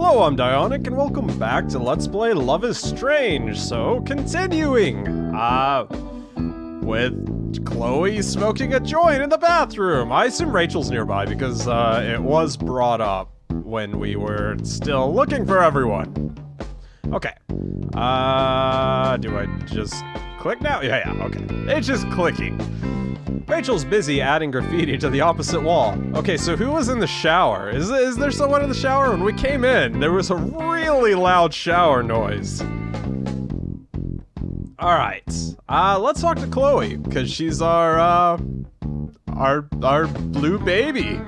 Hello, I'm Dieonik, and welcome back to Let's Play Love is Strange. So, continuing, with Chloe smoking a joint in the bathroom. I assume Rachel's nearby because, it was brought up when we were still looking for everyone. Okay. Do I just click now? Yeah, okay. It's just clicking. Rachel's busy adding graffiti to the opposite wall. Okay, so who was in the shower? Is there someone in the shower? When we came in, there was a really loud shower noise. Alright, let's talk to Chloe, because she's our blue baby.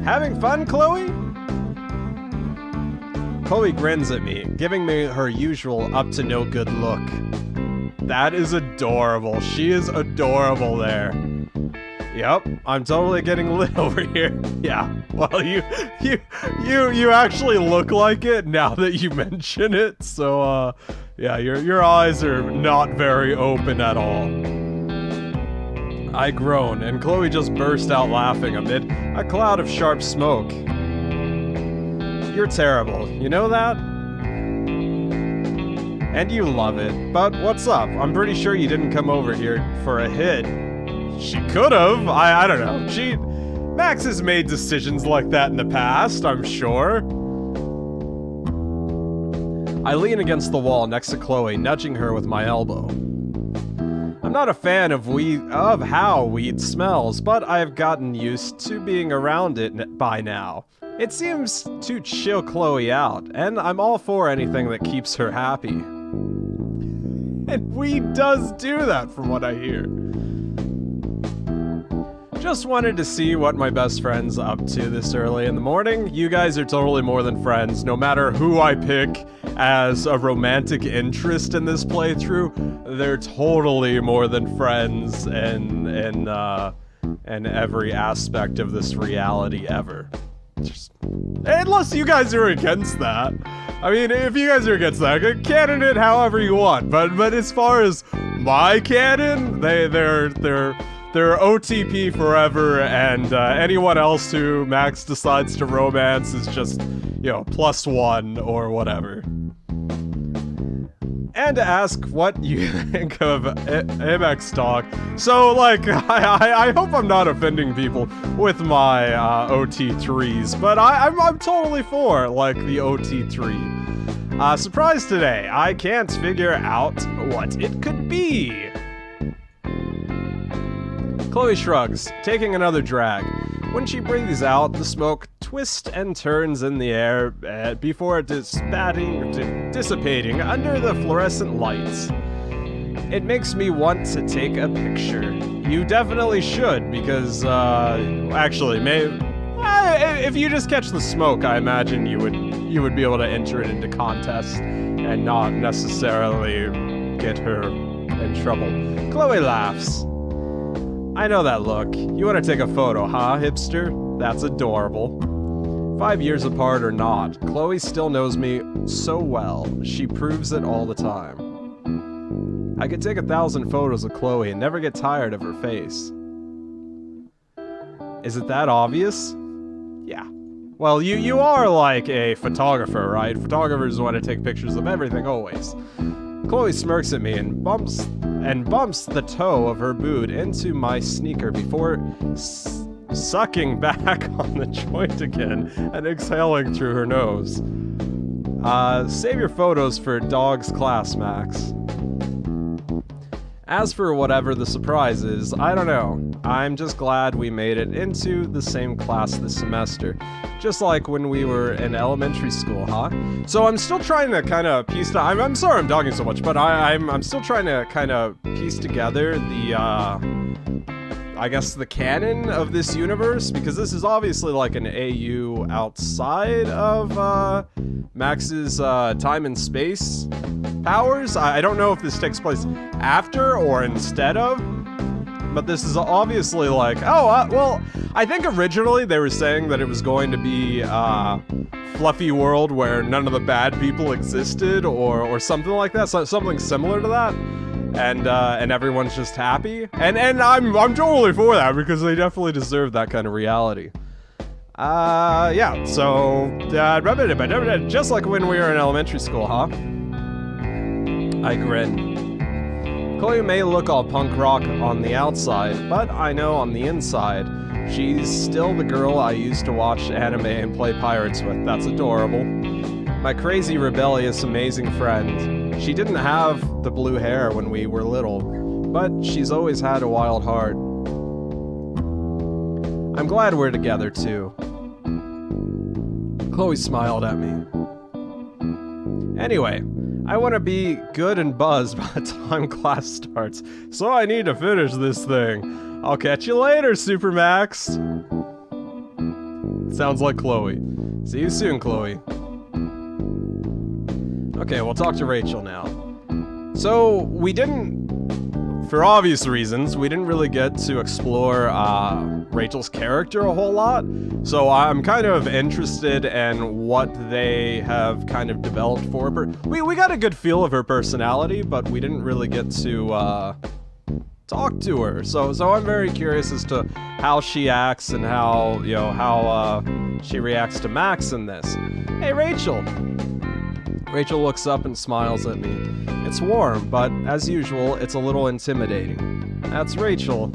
Having fun, Chloe? Chloe grins at me, giving me her usual up-to-no-good look. That is adorable. She is adorable there. Yep, I'm totally getting lit over here. Yeah, well, you actually look like it now that you mention it. So, yeah, your eyes are not very open at all. I groan, and Chloe just burst out laughing amid a cloud of sharp smoke. You're terrible, you know that? And you love it. But what's up? I'm pretty sure you didn't come over here for a hit. She could've. I don't know. Max has made decisions like that in the past, I'm sure. I lean against the wall next to Chloe, nudging her with my elbow. I'm not a fan of how weed smells, but I've gotten used to being around it by now. It seems to chill Chloe out, and I'm all for anything that keeps her happy. And weed does do that, from what I hear. Just wanted to see what my best friend's up to this early in the morning. You guys are totally more than friends, no matter who I pick as a romantic interest in this playthrough. They're totally more than friends in every aspect of this reality ever. Unless you guys are against that. I mean, if you guys are against that, canon it however you want. But as far as my canon, they're OTP forever, and anyone else who Max decides to romance is just, you know, +1 or whatever. And to ask what you think of MX talk. So, like, I hope I'm not offending people with my OT3s, but I'm totally for, like, the OT3. Surprise today, I can't figure out what it could be. Chloe shrugs, taking another drag. When she breathes out, the smoke twists and turns in the air before dissipating under the fluorescent lights. It makes me want to take a picture. You definitely should, because, actually, if you just catch the smoke, I imagine you would be able to enter it into contest and not necessarily get her in trouble. Chloe laughs. I know that look. You want to take a photo, huh, hipster? That's adorable. 5 years apart or not, Chloe still knows me so well. She proves it all the time. I could take 1,000 photos of Chloe and never get tired of her face. Is it that obvious? Yeah. Well, you are like a photographer, right? Photographers want to take pictures of everything, always. Chloe smirks at me and bumps the toe of her boot into my sneaker before sucking back on the joint again and exhaling through her nose. Save your photos for dog's class, Max. As for whatever the surprise is, I don't know. I'm just glad we made it into the same class this semester. Just like when we were in elementary school, huh? So I'm still trying to kind of piece... I'm sorry I'm talking so much, but I'm still trying to kind of piece together the, I guess the canon of this universe, because this is obviously like an AU outside of, Max's, time and space powers. I don't know if this takes place after or instead of, but this is obviously like, well, I think originally they were saying that it was going to be a fluffy world where none of the bad people existed, or something like that, so something similar to that, and everyone's just happy, and I'm totally for that, because they definitely deserve that kind of reality. Yeah, so, just like when we were in elementary school, huh? I grin. Chloe may look all punk rock on the outside, but I know on the inside, she's still the girl I used to watch anime and play pirates with. That's adorable. My crazy, rebellious, amazing friend. She didn't have the blue hair when we were little, but she's always had a wild heart. I'm glad we're together, too. Chloe smiled at me. Anyway, I want to be good and buzzed by the time class starts, so I need to finish this thing. I'll catch you later, Super Max. Sounds like Chloe. See you soon, Chloe. Okay, we'll talk to Rachel now. So, we didn't, for obvious reasons, we didn't really get to explore Rachel's character a whole lot. So I'm kind of interested in what they have kind of developed for her. We got a good feel of her personality, but we didn't really get to talk to her. So I'm very curious as to how she acts and how, you know, how she reacts to Max in this. Hey, Rachel! Rachel looks up and smiles at me. It's warm, but as usual, it's a little intimidating. That's Rachel.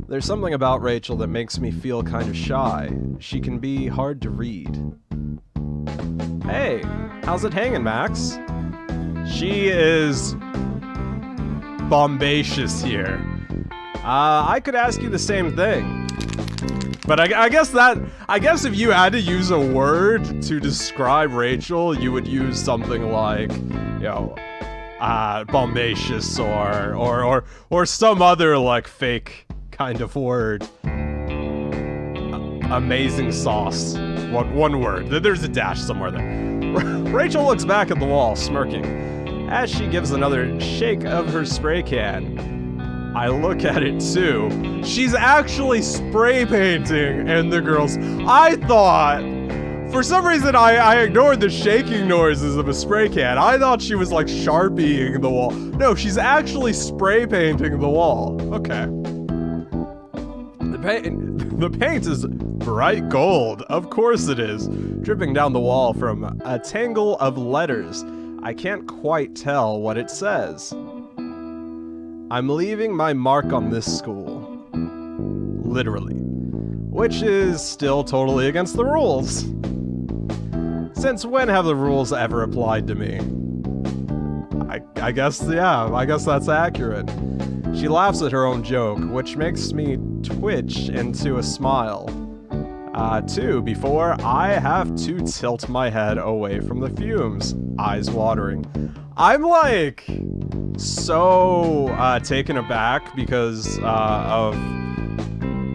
There's something about Rachel that makes me feel kind of shy. She can be hard to read. Hey, how's it hanging, Max? She is bombacious here. I could ask you the same thing. But I guess if you had to use a word to describe Rachel, you would use something like, you know, bombacious or some other like fake kind of word. Amazing sauce. One word. There's a dash somewhere there. Rachel looks back at the wall, smirking, as she gives another shake of her spray can. I look at it too. She's actually spray painting in the girls. I thought, for some reason, I ignored the shaking noises of a spray can. I thought she was like Sharpieing the wall. No, she's actually spray painting the wall. Okay. The paint is bright gold. Of course it is. Dripping down the wall from a tangle of letters. I can't quite tell what it says. I'm leaving my mark on this school. Literally. Which is still totally against the rules. Since when have the rules ever applied to me? I guess, yeah, I guess that's accurate. She laughs at her own joke, which makes me twitch into a smile. Before I have to tilt my head away from the fumes, eyes watering. I'm like so taken aback because of.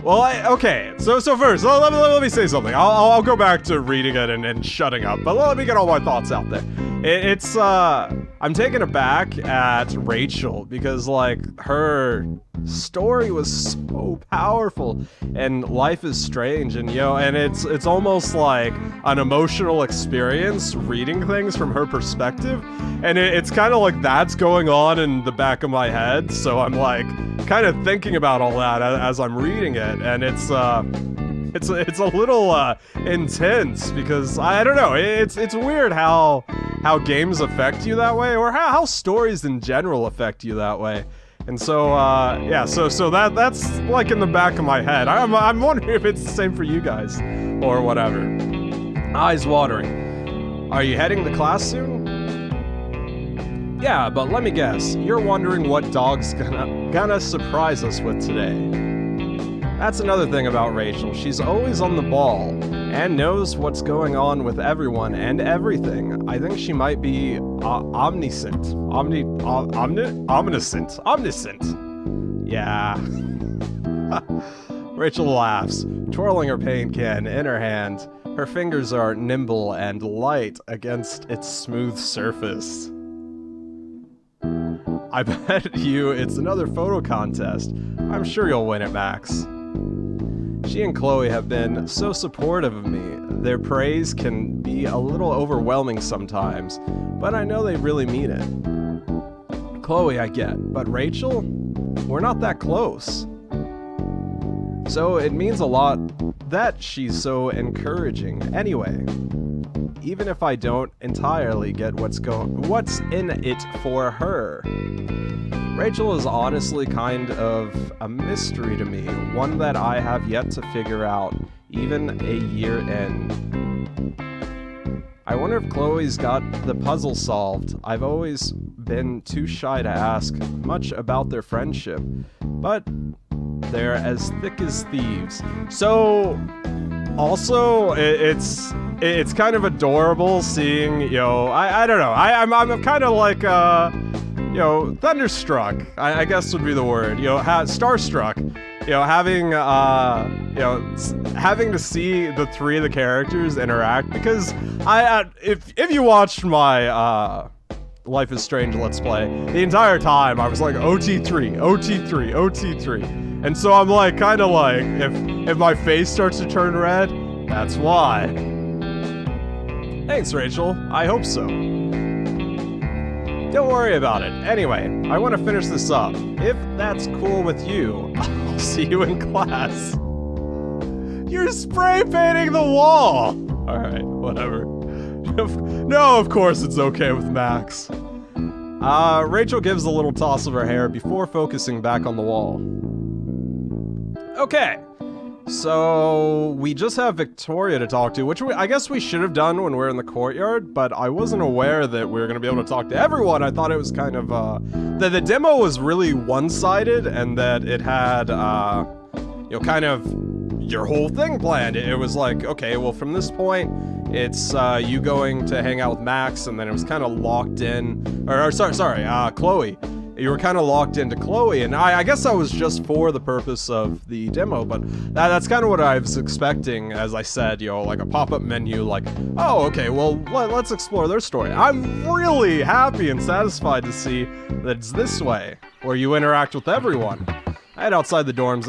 Well, okay. So first, let me say something. I'll go back to reading it and shutting up, but let me get all my thoughts out there. It's I'm taken aback at Rachel because like her story was so powerful, and life is strange, and and it's almost like an emotional experience reading things from her perspective, and it's kind of like that's going on in the back of my head, so I'm like kind of thinking about all that as I'm reading it, and it's a little intense because I don't know, it's weird how games affect you that way, or how stories in general affect you that way. And so, yeah, so that's like in the back of my head. I'm wondering if it's the same for you guys, or whatever. Eyes watering. Are you heading to class soon? Yeah, but let me guess. You're wondering what dog's gonna surprise us with today. That's another thing about Rachel. She's always on the ball, and knows what's going on with everyone and everything. I think she might be omniscient. Omniscient. Yeah. Rachel laughs, twirling her paint can in her hand. Her fingers are nimble and light against its smooth surface. I bet you it's another photo contest. I'm sure you'll win it, Max. She and Chloe have been so supportive of me. Their praise can be a little overwhelming sometimes, but I know they really mean it. Chloe I get, but Rachel? We're not that close. So it means a lot that she's so encouraging. Anyway, even if I don't entirely get what's in it for her. Rachel is honestly kind of a mystery to me, one that I have yet to figure out, even a year in. I wonder if Chloe's got the puzzle solved. I've always been too shy to ask much about their friendship, but they're as thick as thieves. So, also, it's kind of adorable seeing, you know, I don't know, I'm kind of like, you know, thunderstruck, I guess would be the word, you know, starstruck, you know, having to see the three of the characters interact, because if you watched my, Life is Strange Let's Play, the entire time I was like, OT3, OT3, OT3, and so I'm like, kind of like, if my face starts to turn red, that's why. Thanks, Rachel, I hope so. Don't worry about it. Anyway, I want to finish this up. If that's cool with you, I'll see you in class. You're spray painting the wall! Alright, whatever. No, of course it's okay with Max. Rachel gives a little toss of her hair before focusing back on the wall. Okay. So, we just have Victoria to talk to, which I guess we should have done when we were in the courtyard, but I wasn't aware that we were going to be able to talk to everyone. I thought it was kind of, that the demo was really one-sided, and that it had, you know, kind of your whole thing planned. It was like, okay, well, from this point, it's, you going to hang out with Max, and then it was kind of locked in, sorry, Chloe. You were kind of locked into Chloe, and I guess that was just for the purpose of the demo, but that's kind of what I was expecting, as I said, you know, like a pop-up menu, like, oh, okay, well, let's explore their story. I'm really happy and satisfied to see that it's this way, where you interact with everyone. I had outside the dorms,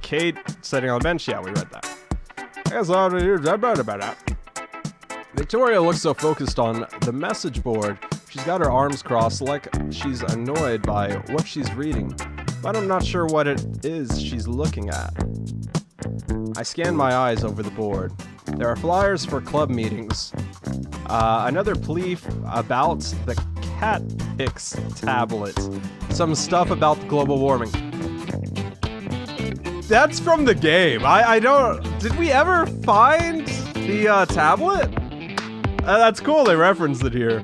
Kate sitting on the bench, yeah, we read that. I guess I'll about that. Victoria looks so focused on the message board. She's got her arms crossed like she's annoyed by what she's reading, but I'm not sure what it is she's looking at. I scan my eyes over the board. There are flyers for club meetings. Another plea about the cat pics tablet. Some stuff about global warming. That's from the game. I don't... Did we ever find the tablet? That's cool, they referenced it here.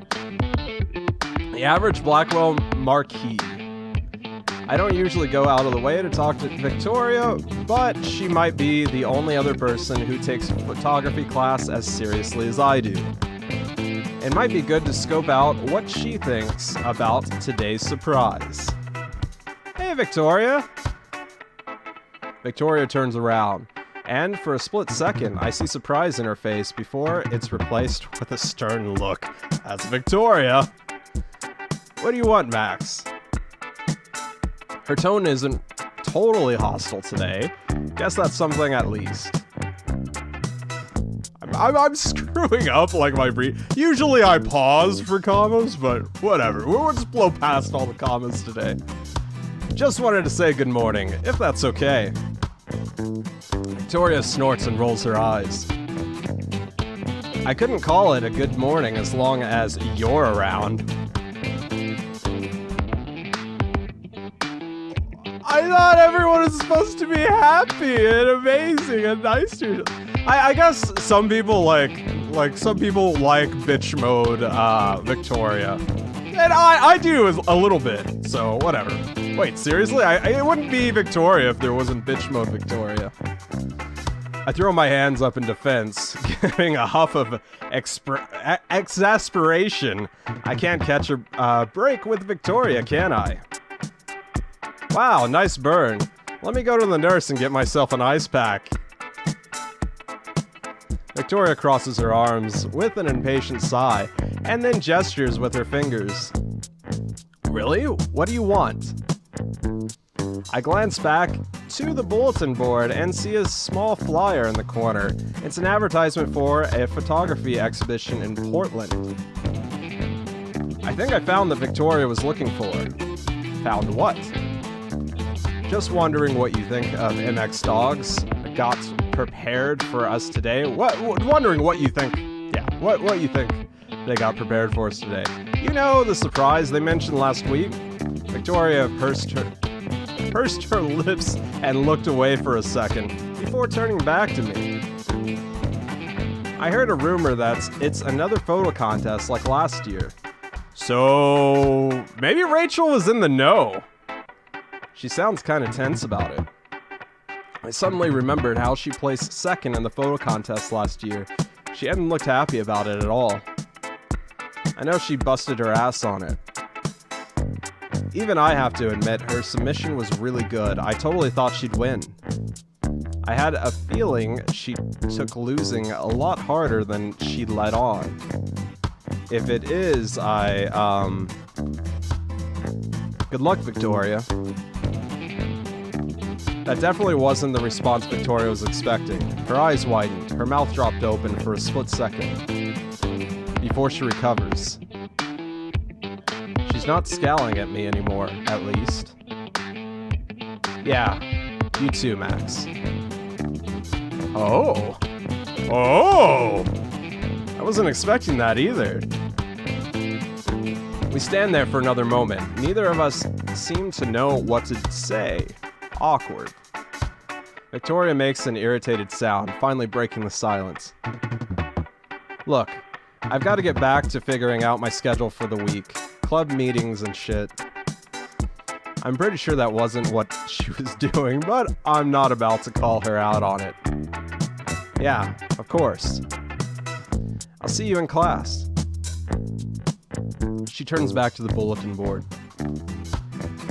The average Blackwell Marquee. I don't usually go out of the way to talk to Victoria, but she might be the only other person who takes photography class as seriously as I do. It might be good to scope out what she thinks about today's surprise. Hey, Victoria! Victoria turns around, and for a split second, I see surprise in her face before it's replaced with a stern look. That's Victoria! What do you want, Max? Her tone isn't totally hostile today. Guess that's something at least. I'm screwing up like my brief. Usually I pause for commas, but whatever. We'll just blow past all the commas today. Just wanted to say good morning, if that's okay. Victoria snorts and rolls her eyes. I couldn't call it a good morning as long as you're around. I thought everyone was supposed to be happy and amazing and nice to each other. I guess some people like some people like bitch mode Victoria. And I do a little bit, so whatever. Wait, seriously? It wouldn't be Victoria if there wasn't bitch mode Victoria. I throw my hands up in defense, giving a huff of exasperation. I can't catch a break with Victoria, can I? Wow, nice burn. Let me go to the nurse and get myself an ice pack. Victoria crosses her arms with an impatient sigh, and then gestures with her fingers. Really? What do you want? I glance back to the bulletin board and see a small flyer in the corner. It's an advertisement for a photography exhibition in Portland. I think I found what Victoria was looking for. Found what? Just wondering what you think of MX Dogs got prepared for us today. Wondering what you think. Yeah, what you think they got prepared for us today. You know the surprise they mentioned last week? Victoria pursed her lips and looked away for a second before turning back to me. I heard a rumor that it's another photo contest like last year. So maybe Rachel was in the know. She sounds kind of tense about it. I suddenly remembered how she placed second in the photo contest last year. She hadn't looked happy about it at all. I know she busted her ass on it. Even I have to admit, her submission was really good. I totally thought she'd win. I had a feeling she took losing a lot harder than she let on. If it is, good luck, Victoria. That definitely wasn't the response Victoria was expecting. Her eyes widened, her mouth dropped open for a split second before she recovers. She's not scowling at me anymore, at least. Yeah, you too, Max. Oh! I wasn't expecting that either. We stand there for another moment. Neither of us seem to know what to say. Awkward. Victoria makes an irritated sound, finally breaking the silence. Look, I've got to get back to figuring out my schedule for the week. Club meetings and shit. I'm pretty sure that wasn't what she was doing, but I'm not about to call her out on it. Yeah, of course. I'll see you in class. She turns back to the bulletin board.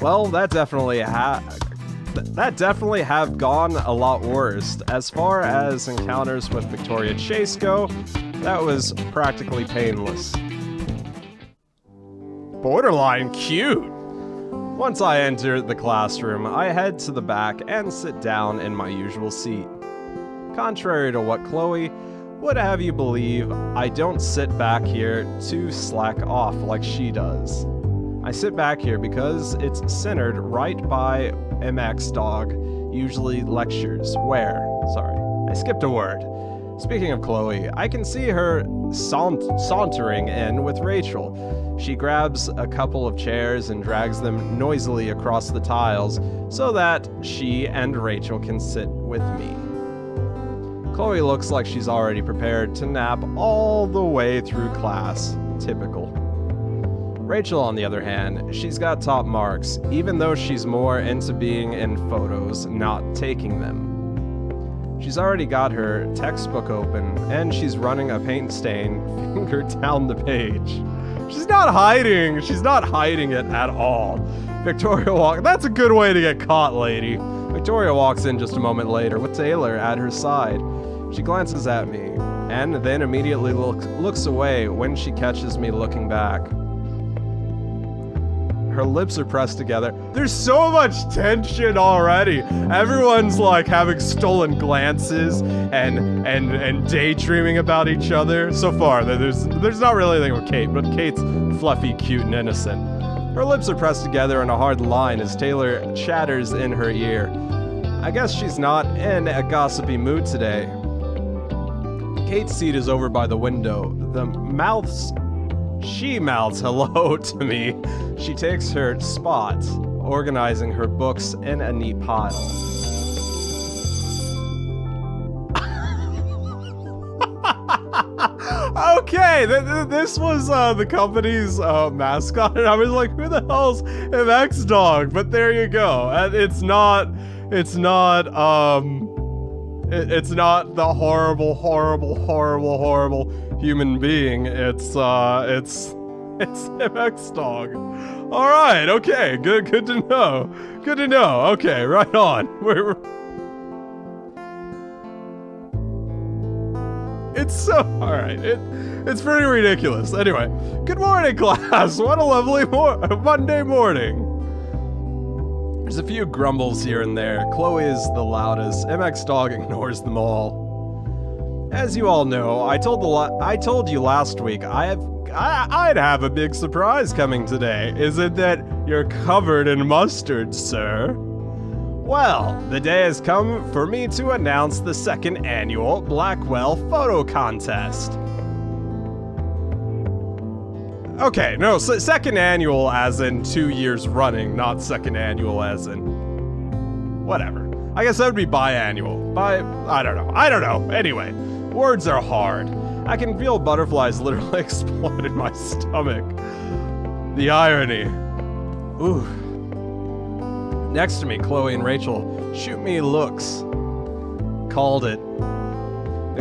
Well, that definitely have gone a lot worse. As far as encounters with Victoria Chase go, that was practically painless. Borderline cute! Once I enter the classroom, I head to the back and sit down in my usual seat. Contrary to what Chloe would have you believe, I don't sit back here to slack off like she does. I sit back here because it's centered right by MX Dog usually lectures, I skipped a word. Speaking of Chloe, I can see her sauntering in with Rachel. She grabs a couple of chairs and drags them noisily across the tiles so that she and Rachel can sit with me. Chloe looks like she's already prepared to nap all the way through class. Typical. Rachel, on the other hand, she's got top marks, even though she's more into being in photos, not taking them. She's already got her textbook open, and she's running a paint stain finger down the page. She's not hiding it at all. That's a good way to get caught, lady. Victoria walks in just a moment later with Taylor at her side. She glances at me, and then immediately looks away when she catches me looking back. Her lips are pressed together. There's so much tension already. Everyone's like having stolen glances and daydreaming about each other. So far, there's not really anything with Kate, but Kate's fluffy, cute, and innocent. Her lips are pressed together in a hard line as Taylor chatters in her ear. I guess she's not in a gossipy mood today. Kate's seat is over by the window. She mouths hello to me. She takes her spot, organizing her books in a neat pile. Okay, this was the company's mascot, and I was like, who the hell's MX Dog? But there you go. And it's not the horrible human being. It's MX Dog. All right, okay, good to know. Good to know. Okay, right on. It's pretty ridiculous. Anyway, good morning, class. What a lovely Monday morning. There's a few grumbles here and there. Chloe is the loudest. MX Dog ignores them all. As you all know, I told you last week I'd have a big surprise coming today. Is it that you're covered in mustard, sir? Well, the day has come for me to announce the second annual Blackwell Photo Contest. Okay, no, so second annual as in 2 years running, not second annual as in... whatever. I guess that would be biannual. I don't know. Anyway, words are hard. I can feel butterflies literally explode in my stomach. The irony. Ooh. Next to me, Chloe and Rachel shoot me looks. Called it.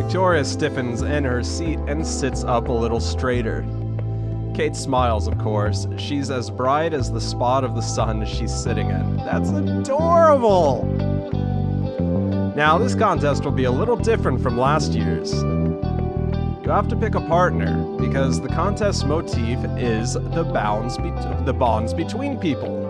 Victoria stiffens in her seat and sits up a little straighter. Kate smiles, of course. She's as bright as the spot of the sun she's sitting in. That's adorable! Now, this contest will be a little different from last year's. You have to pick a partner, because the contest motif is the bonds between people.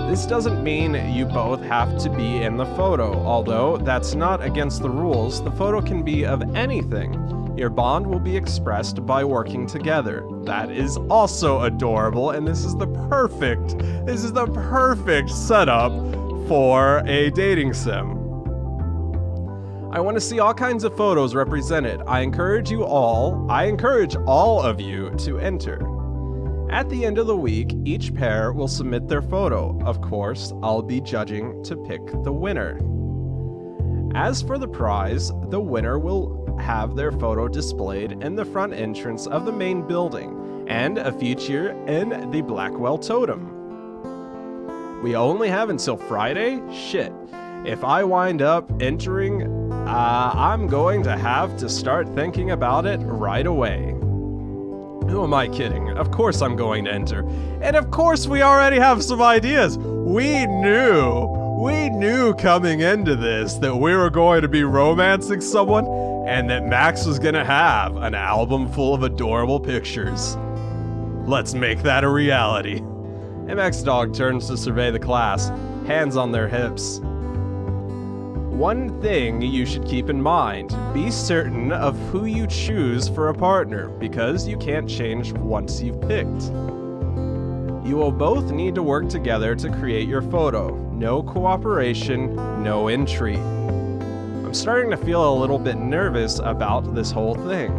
This doesn't mean you both have to be in the photo, although that's not against the rules. The photo can be of anything. Your bond will be expressed by working together. That is also adorable, and this is the perfect setup for a dating sim. I want to see all kinds of photos represented. I encourage all of you to enter. At the end of the week, each pair will submit their photo. Of course, I'll be judging to pick the winner. As for the prize, the winner will have their photo displayed in the front entrance of the main building and a feature in the Blackwell Totem. We only have until Friday? Shit. If I wind up entering, I'm going to have to start thinking about it right away. Who am I kidding? Of course I'm going to enter. And of course we already have some ideas. We knew coming into this that we were going to be romancing someone and that Max was going to have an album full of adorable pictures. Let's make that a reality. MX Dog turns to survey the class, hands on their hips. One thing you should keep in mind, be certain of who you choose for a partner, because you can't change once you've picked. You will both need to work together to create your photo. No cooperation, no entry. I'm starting to feel a little bit nervous about this whole thing.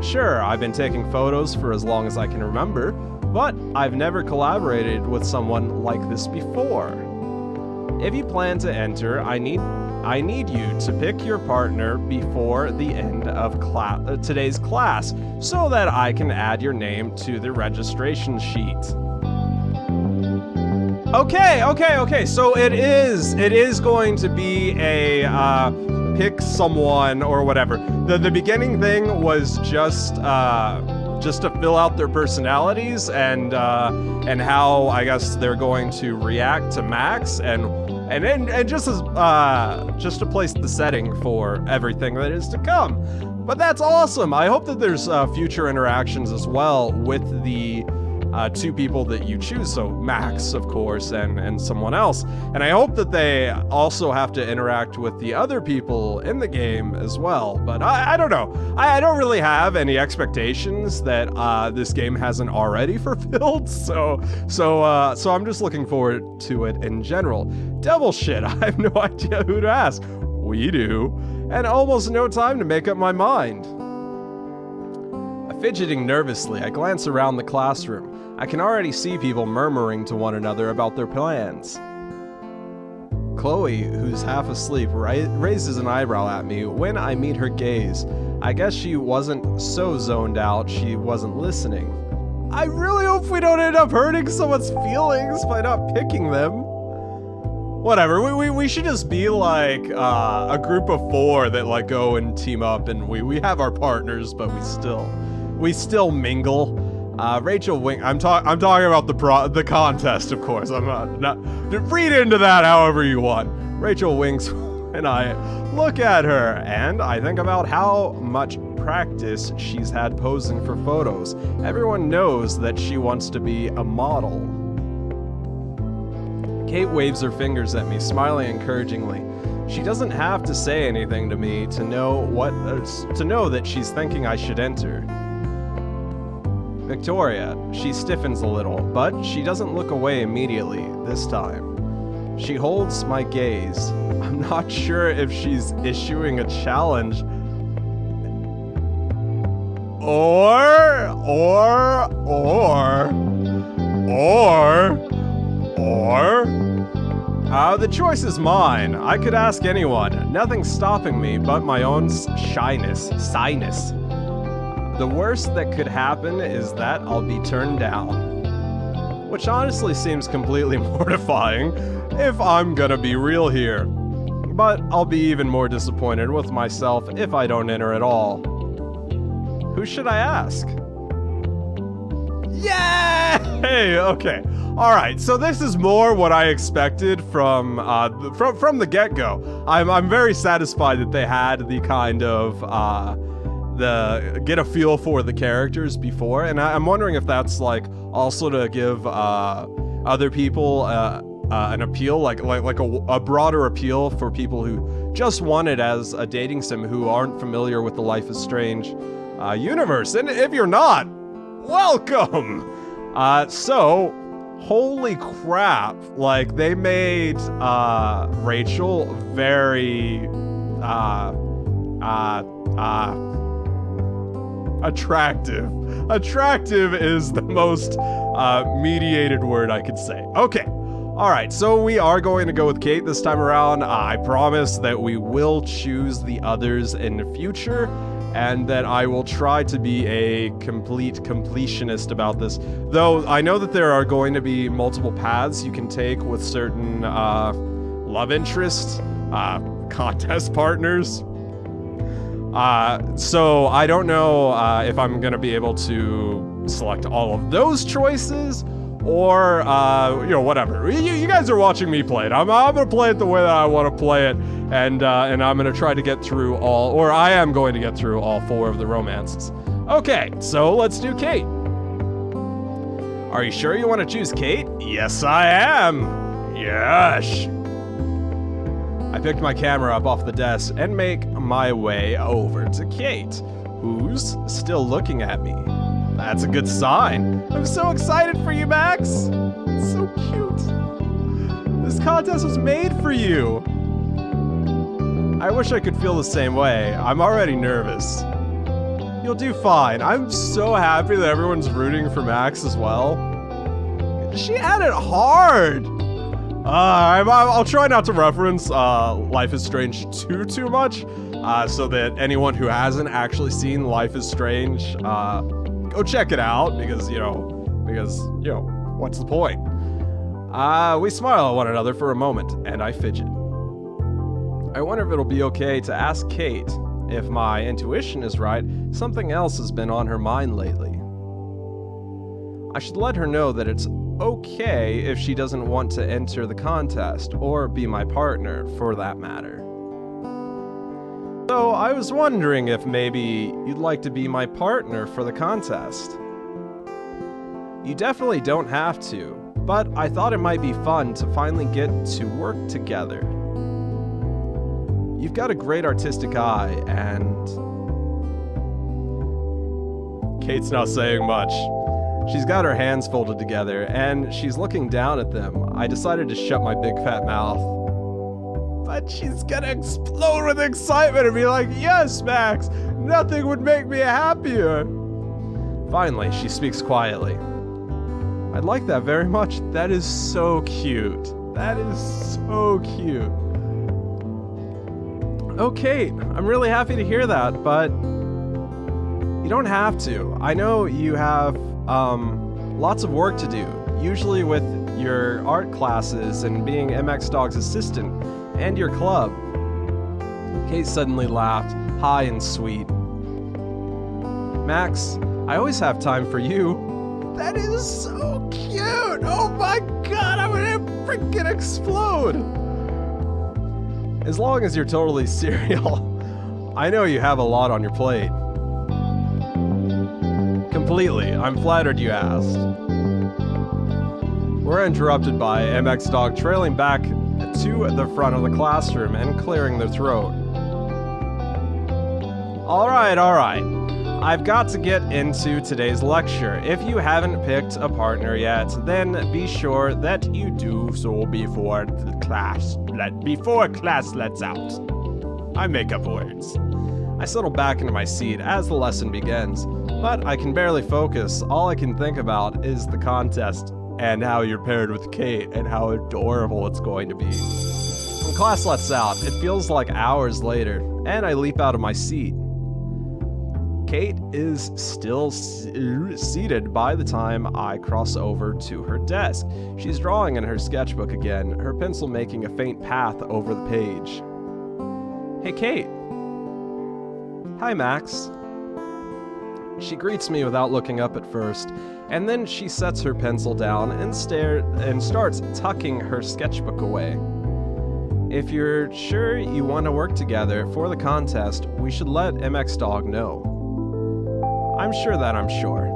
Sure, I've been taking photos for as long as I can remember, but I've never collaborated with someone like this before. If you plan to enter, I need you to pick your partner before the end of today's class so that I can add your name to the registration sheet. Okay. So it is going to be a pick someone or whatever. The beginning thing was just to fill out their personalities and how I guess they're going to react to Max and just to place the setting for everything that is to come. But that's awesome. I hope that there's future interactions as well with the two people that you choose. So Max, of course, and someone else. And I hope that they also have to interact with the other people in the game as well. But I don't know. I don't really have any expectations that this game hasn't already fulfilled. So I'm just looking forward to it in general. Double shit. I have no idea who to ask. We do. And almost no time to make up my mind. Fidgeting nervously, I glance around the classroom. I can already see people murmuring to one another about their plans. Chloe, who's half asleep, raises an eyebrow at me when I meet her gaze. I guess she wasn't so zoned out she wasn't listening. I really hope we don't end up hurting someone's feelings by not picking them. Whatever, we should just be like a group of 4 that like go and team up, and we have our partners, but we still mingle. Rachel Wink. I'm talking about the contest, of course. I'm not read into that however you want. Rachel winks and I look at her, and I think about how much practice she's had posing for photos. Everyone knows that she wants to be a model. Kate waves her fingers at me, smiling encouragingly. She doesn't have to say anything to me to know that she's thinking I should enter. Victoria, she stiffens a little, but she doesn't look away immediately this time. She holds my gaze. I'm not sure if she's issuing a challenge or the choice is mine. I could ask anyone. Nothing's stopping me but my own shyness. The worst that could happen is that I'll be turned down. Which honestly seems completely mortifying, if I'm gonna be real here. But I'll be even more disappointed with myself if I don't enter at all. Who should I ask? Yay! Okay. Alright, so this is more what I expected from the get-go. I'm very satisfied that they had the kind of get a feel for the characters before, and I'm wondering if that's like also to give other people an appeal, like a broader appeal for people who just want it as a dating sim who aren't familiar with the Life is Strange universe. And if you're not, welcome! So, holy crap, like they made Rachel very attractive. Attractive is the most mediated word I could say. Okay. Alright, so we are going to go with Kate this time around. I promise that we will choose the others in the future, and that I will try to be a completionist about this. Though I know that there are going to be multiple paths you can take with certain love interests, contest partners. So I don't know if I'm gonna be able to select all of those choices, or whatever. You guys are watching me play it. I'm gonna play it the way that I want to play it, and I'm gonna try to get through I am going to get through all 4 of the romances. Okay, so let's do Kate. Are you sure you want to choose Kate? Yes, I am. Yes. I picked my camera up off the desk and make my way over to Kate, who's still looking at me. That's a good sign. I'm so excited for you, Max. It's so cute. This contest was made for you. I wish I could feel the same way. I'm already nervous. You'll do fine. I'm so happy that everyone's rooting for Max as well. She had it hard. I'll try not to reference Life is Strange too much, so that anyone who hasn't actually seen Life is Strange, go check it out, because what's the point? We smile at one another for a moment, and I fidget. I wonder if it'll be okay to ask Kate if my intuition is right. Something else has been on her mind lately. I should let her know that it's okay if she doesn't want to enter the contest, or be my partner, for that matter. So I was wondering if maybe you'd like to be my partner for the contest. You definitely don't have to, but I thought it might be fun to finally get to work together. You've got a great artistic eye, and... Kate's not saying much. She's got her hands folded together, and she's looking down at them. I decided to shut my big fat mouth. But she's gonna explode with excitement and be like, yes, Max, nothing would make me happier. Finally, she speaks quietly. I'd like that very much. That is so cute. That is so cute. Oh, Kate, I'm really happy to hear that, but you don't have to. I know you have lots of work to do, usually with your art classes and being MX Dog's assistant and your club. Kate suddenly laughed, high and sweet. Max, I always have time for you. That is so cute! Oh my god, I'm gonna freaking explode! As long as you're totally serial. I know you have a lot on your plate. Completely. I'm flattered you asked. We're interrupted by MX Dog trailing back to the front of the classroom and clearing their throat. Alright. I've got to get into today's lecture. If you haven't picked a partner yet, then be sure that you do so before class lets out. I make up words. I settle back into my seat as the lesson begins, but I can barely focus. All I can think about is the contest and how you're paired with Kate and how adorable it's going to be. When class lets out, it feels like hours later, and I leap out of my seat. Kate is still seated by the time I cross over to her desk. She's drawing in her sketchbook again, her pencil making a faint path over the page. Hey, Kate. Hi, Max. She greets me without looking up at first, and then she sets her pencil down and starts tucking her sketchbook away. If you're sure you want to work together for the contest, we should let MX Dog know. I'm sure that I'm sure.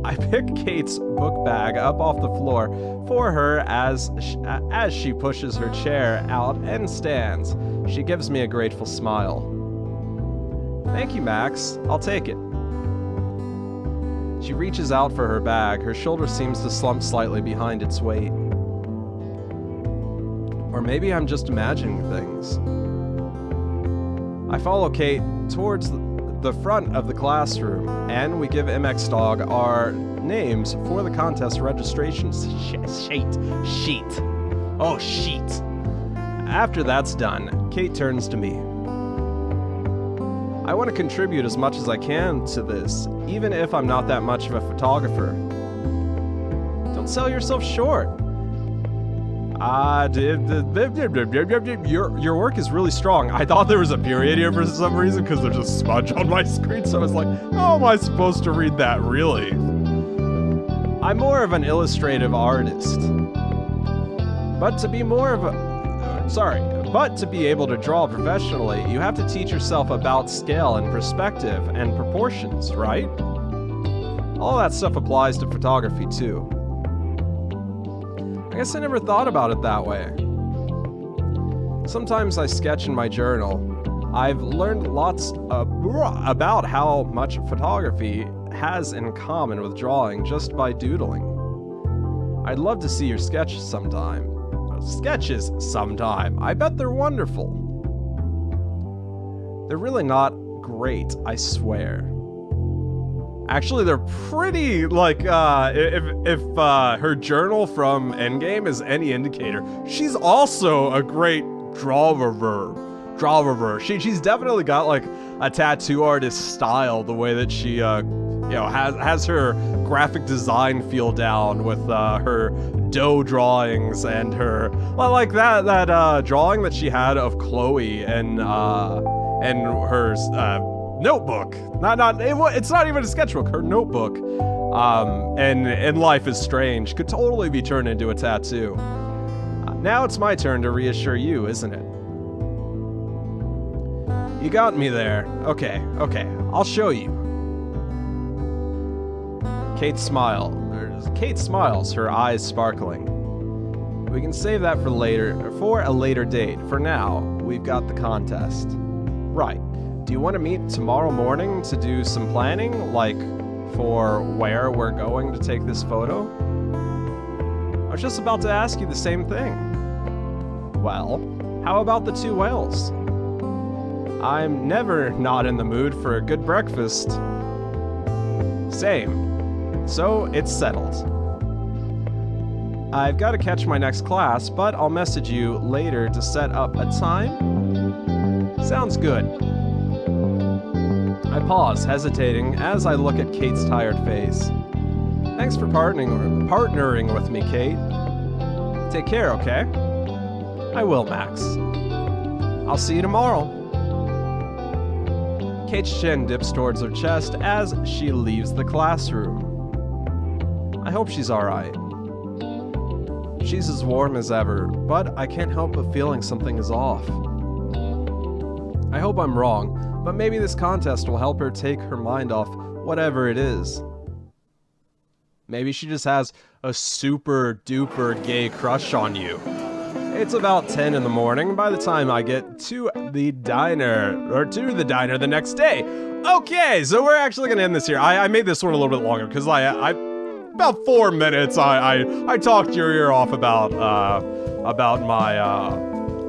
I pick Kate's book bag up off the floor for her as she pushes her chair out and stands. She gives me a grateful smile. Thank you, Max. I'll take it. She reaches out for her bag. Her shoulder seems to slump slightly behind its weight. Or maybe I'm just imagining things. I follow Kate towards the front of the classroom, and we give MX Dog our names for the contest registration sheet. Oh, sheet. After that's done, Kate turns to me. I want to contribute as much as I can to this, even if I'm not that much of a photographer. Don't sell yourself short. Your work is really strong. I thought there was a period here for some reason because there's a smudge on my screen, so I was like, how am I supposed to read that, really? I'm more of an illustrative artist. But to be able to draw professionally, you have to teach yourself about scale and perspective and proportions, right? All that stuff applies to photography too. I guess I never thought about it that way. Sometimes I sketch in my journal. I've learned lots about how much photography has in common with drawing just by doodling. I'd love to see your sketches sometime. I bet they're wonderful. They're really not great, I swear. Actually, they're pretty, like, if her journal from Endgame is any indicator, she's also a great drawer. She's definitely got, like, a tattoo artist style, the way that she, has her graphic design feel down with, her dough drawings and her, well, like that drawing that she had of Chloe and her, notebook. It's not even a sketchbook. Her notebook, and Life is Strange could totally be turned into a tattoo. Now it's my turn to reassure you, isn't it? You got me there. Okay, I'll show you. Kate smiles, her eyes sparkling. We can save that for a later date. For now, we've got the contest. Right. Do you want to meet tomorrow morning to do some planning, like for where we're going to take this photo? I was just about to ask you the same thing. Well, how about the 2 whales? I'm never not in the mood for a good breakfast. Same. So it's settled. I've got to catch my next class, but I'll message you later to set up a time. Sounds good. I pause, hesitating, as I look at Kate's tired face. Thanks for partnering with me, Kate. Take care, okay? I will, Max. I'll see you tomorrow. Kate's chin dips towards her chest as she leaves the classroom. I hope she's alright. She's as warm as ever, but I can't help but feeling something is off. I hope I'm wrong, but maybe this contest will help her take her mind off whatever it is. Maybe she just has a super duper gay crush on you. It's about 10 in the morning by the time I get to the diner the next day. Okay, so we're actually gonna end this here. I made this one a little bit longer because I about 4 minutes I talked your ear off about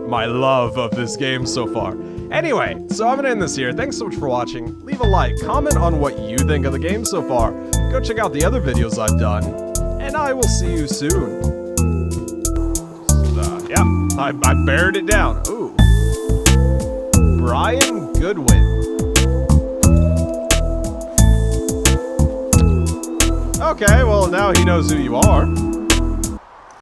my love of this game so far. Anyway, so I'm gonna end this here. Thanks so much for watching. Leave a like, comment on what you think of the game so far. Go check out the other videos I've done, and I will see you soon. Yeah, I bared it down. Ooh. Brian Goodwin. Okay, well now he knows who you are.